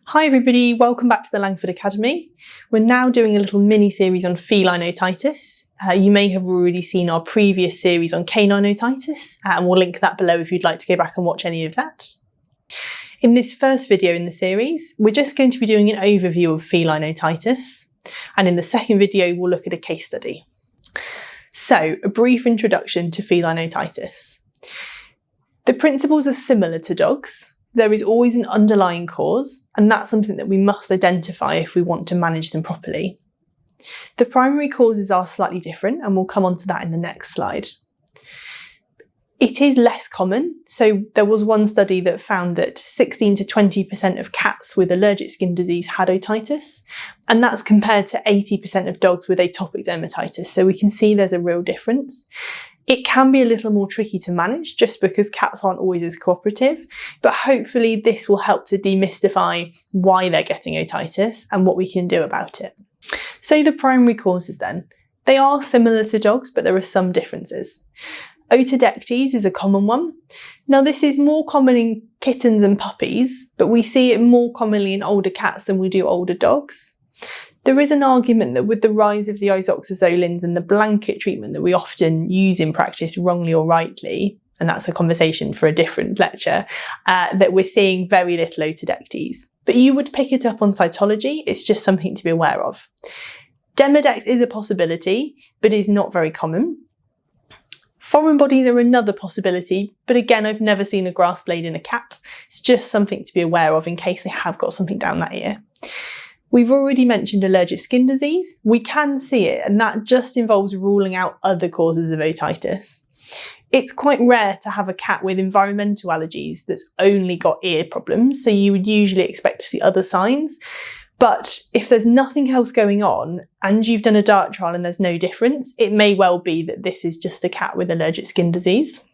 Hi everybody, welcome back to the Langford Academy. We're now doing a little mini-series on feline otitis. You may have already seen our previous series on canine otitis, and we'll link that below if you'd like to go back and watch any of that. In this first video in the series, we're just going to be doing an overview of feline otitis, and in the second video we'll look at a case study. So, a brief introduction to feline otitis. The principles are similar to dogs. There is always an underlying cause, and that's something that we must identify if we want to manage them properly. The primary causes are slightly different, and we'll come on to that in the next slide. It is less common, so there was one study that found that 16 to 20% of cats with allergic skin disease had otitis, and that's compared to 80% of dogs with atopic dermatitis, so we can see there's a real difference. It can be a little more tricky to manage just because cats aren't always as cooperative, but hopefully this will help to demystify why they're getting otitis and what we can do about it. So the primary causes then, they are similar to dogs, but there are some differences. Otitis is a common one. Now this is more common in kittens and puppies, but we see it more commonly in older cats than we do older dogs. There is an argument that with the rise of the isoxazolines and the blanket treatment that we often use in practice, wrongly or rightly, and that's a conversation for a different lecture, that we're seeing very little otitis. But you would pick it up on cytology, it's just something to be aware of. Demodex is a possibility, but is not very common. Foreign bodies are another possibility, but again, I've never seen a grass blade in a cat. It's just something to be aware of in case they have got something down that ear. We've already mentioned allergic skin disease. We can see it, and that just involves ruling out other causes of otitis. It's quite rare to have a cat with environmental allergies that's only got ear problems, so you would usually expect to see other signs. But if there's nothing else going on and you've done a dart trial and there's no difference, it may well be that this is just a cat with allergic skin disease.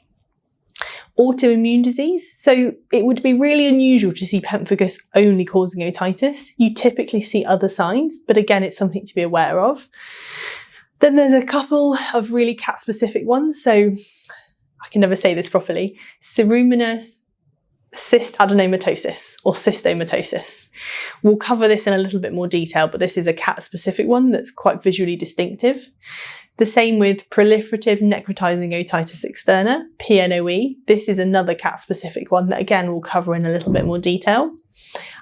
Autoimmune disease. So it would be really unusual to see pemphigus only causing otitis. You typically see other signs, but again, it's something to be aware of. Then there's a couple of really cat-specific ones. So I can never say this properly. Ceruminous cystadenomatosis or cystomatosis. We'll cover this in a little bit more detail, but this is a cat-specific one that's quite visually distinctive. The same with proliferative necrotizing otitis externa, PNOE. This is another cat-specific one that again we'll cover in a little bit more detail.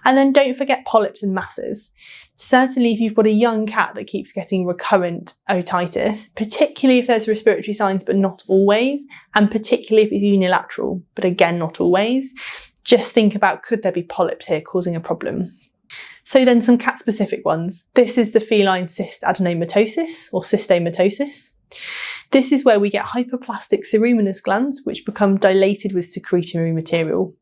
And then don't forget polyps and masses. Certainly if you've got a young cat that keeps getting recurrent otitis, particularly if there's respiratory signs but not always, and particularly if it's unilateral, but again not always, just think about could there be polyps here causing a problem. So then some cat-specific ones. This is the feline cystadenomatosis or cystomatosis. This is where we get hyperplastic ceruminous glands which become dilated with secretory material.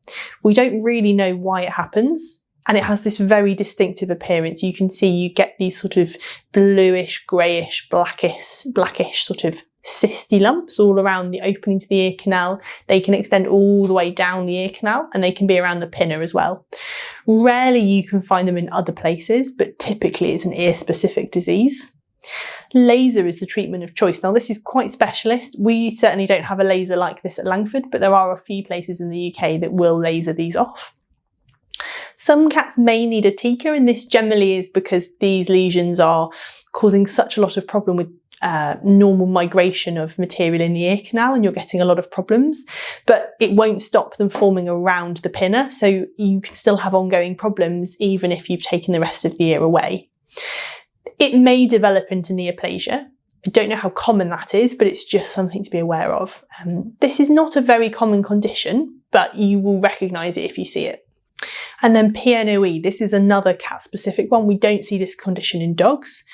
We don't really know why it happens, and it has this very distinctive appearance. You can see you get these sort of bluish, greyish, blackish sort of cysty lumps all around the opening to the ear canal. They can extend all the way down the ear canal, and they can be around the pinna as well. Rarely you can find them in other places, but typically it's an ear-specific disease. Laser is the treatment of choice. Now this is quite specialist. We certainly don't have a laser like this at Langford, but there are a few places in the UK that will laser these off. Some cats may need a TICA, and this generally is because these lesions are causing such a lot of problem with normal migration of material in the ear canal, and you're getting a lot of problems, but it won't stop them forming around the pinna, so you can still have ongoing problems even if you've taken the rest of the ear away. It may develop into neoplasia. I don't know how common that is, but it's just something to be aware of. This is not a very common condition, but you will recognise it if you see it. And then PNOE, this is another cat-specific one. We don't see this condition in dogs.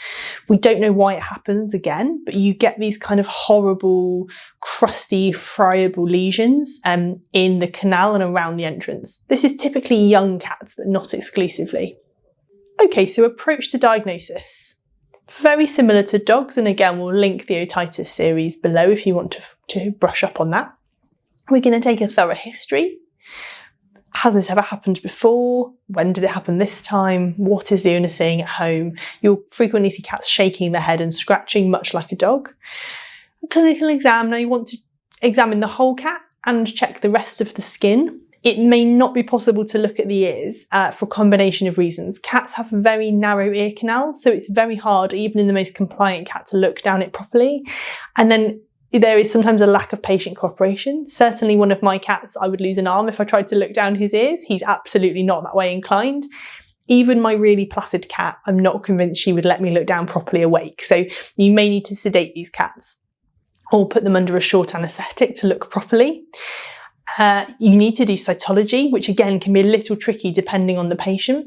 We don't know why it happens again, but you get these kind of horrible, crusty, friable lesions in the canal and around the entrance. This is typically young cats, but not exclusively. Okay, so approach to diagnosis. Very similar to dogs, and again, we'll link the otitis series below if you want to brush up on that. We're going to take a thorough history. Has this ever happened before? When did it happen this time? What is the owner seeing at home? You'll frequently see cats shaking their head and scratching, much like a dog. A clinical exam, now you want to examine the whole cat and check the rest of the skin. It may not be possible to look at the ears for a combination of reasons. Cats have very narrow ear canals, so it's very hard, even in the most compliant cat, to look down it properly. And then there is sometimes a lack of patient cooperation. Certainly one of my cats, I would lose an arm if I tried to look down his ears. He's absolutely not that way inclined. Even my really placid cat, I'm not convinced she would let me look down properly awake. So you may need to sedate these cats or put them under a short anaesthetic to look properly. You need to do cytology, which again can be a little tricky depending on the patient.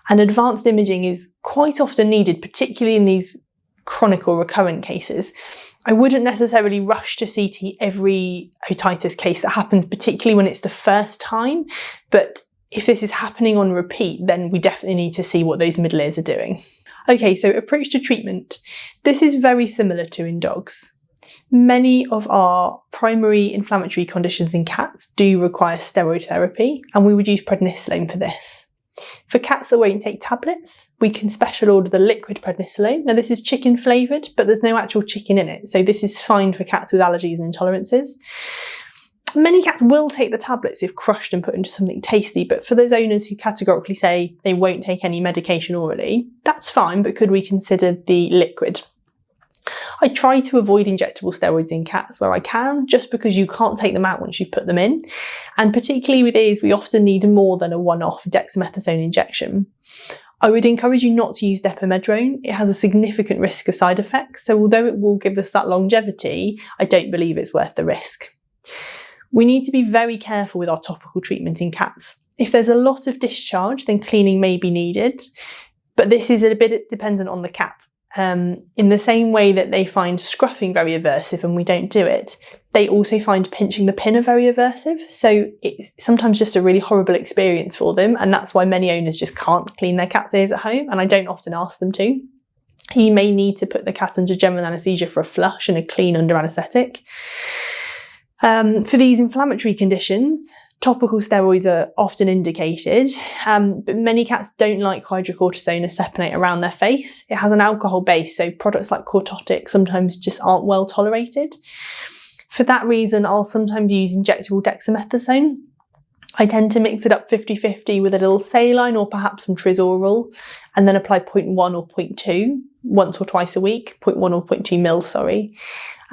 And advanced imaging is quite often needed, particularly in these chronic or recurrent cases. I wouldn't necessarily rush to CT every otitis case that happens, particularly when it's the first time. But if this is happening on repeat, then we definitely need to see what those middle ears are doing. Okay, so approach to treatment. This is very similar to in dogs. Many of our primary inflammatory conditions in cats do require steroid therapy, and we would use prednisolone for this. For cats that won't take tablets, we can special order the liquid prednisolone. Now this is chicken flavoured, but there's no actual chicken in it, so this is fine for cats with allergies and intolerances. Many cats will take the tablets if crushed and put into something tasty, but for those owners who categorically say they won't take any medication orally, that's fine, but could we consider the liquid? I try to avoid injectable steroids in cats where I can, just because you can't take them out once you've put them in. And particularly with ears, we often need more than a one-off dexamethasone injection. I would encourage you not to use depamedrone. It has a significant risk of side effects, so although it will give us that longevity, I don't believe it's worth the risk. We need to be very careful with our topical treatment in cats. If there's a lot of discharge, then cleaning may be needed, but this is a bit dependent on the cat. In the same way that they find scruffing very aversive and we don't do it, they also find pinching the pinna very aversive. So it's sometimes just a really horrible experience for them, and that's why many owners just can't clean their cat's ears at home, and I don't often ask them to. You may need to put the cat under general anaesthesia for a flush and a clean under anaesthetic. For these inflammatory conditions, topical steroids are often indicated, but many cats don't like hydrocortisone as saponate around their face. It has an alcohol base, so products like Otitis sometimes just aren't well tolerated. For that reason, I'll sometimes use injectable dexamethasone. I tend to mix it up 50-50 with a little saline or perhaps some trizoral, and then apply 0.1 or 0.2 once or twice a week, 0.1 or 0.2 mils, sorry.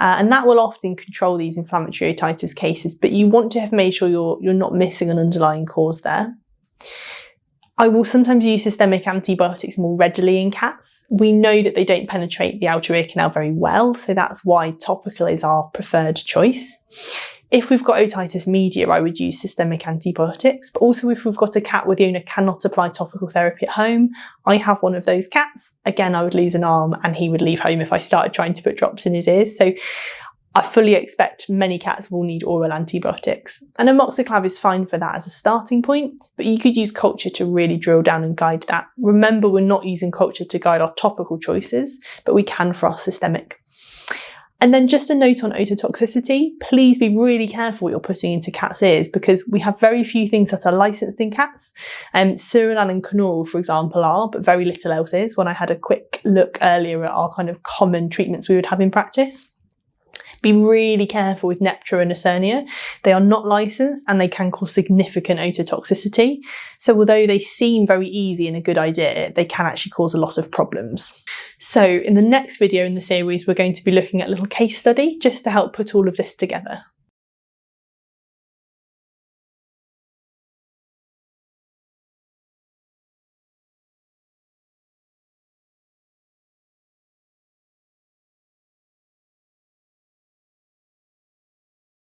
And that will often control these inflammatory otitis cases, but you want to have made sure you're not missing an underlying cause there. I will sometimes use systemic antibiotics more readily in cats. We know that they don't penetrate the outer ear canal very well, so that's why topical is our preferred choice. If we've got otitis media, I would use systemic antibiotics, but also if we've got a cat where the owner cannot apply topical therapy at home, I have one of those cats. Again, I would lose an arm and he would leave home if I started trying to put drops in his ears. So I fully expect many cats will need oral antibiotics. And amoxiclav is fine for that as a starting point, but you could use culture to really drill down and guide that. Remember, we're not using culture to guide our topical choices, but we can for our systemic. And then just a note on ototoxicity, please be really careful what you're putting into cats' ears, because we have very few things that are licensed in cats. Surinal and Canaural, for example, are, but very little else is. When I had a quick look earlier at our kind of common treatments we would have in practice. Be really careful with Neptra and Ocernia. They are not licensed and they can cause significant ototoxicity. So although they seem very easy and a good idea, they can actually cause a lot of problems. So in the next video in the series, we're going to be looking at a little case study just to help put all of this together.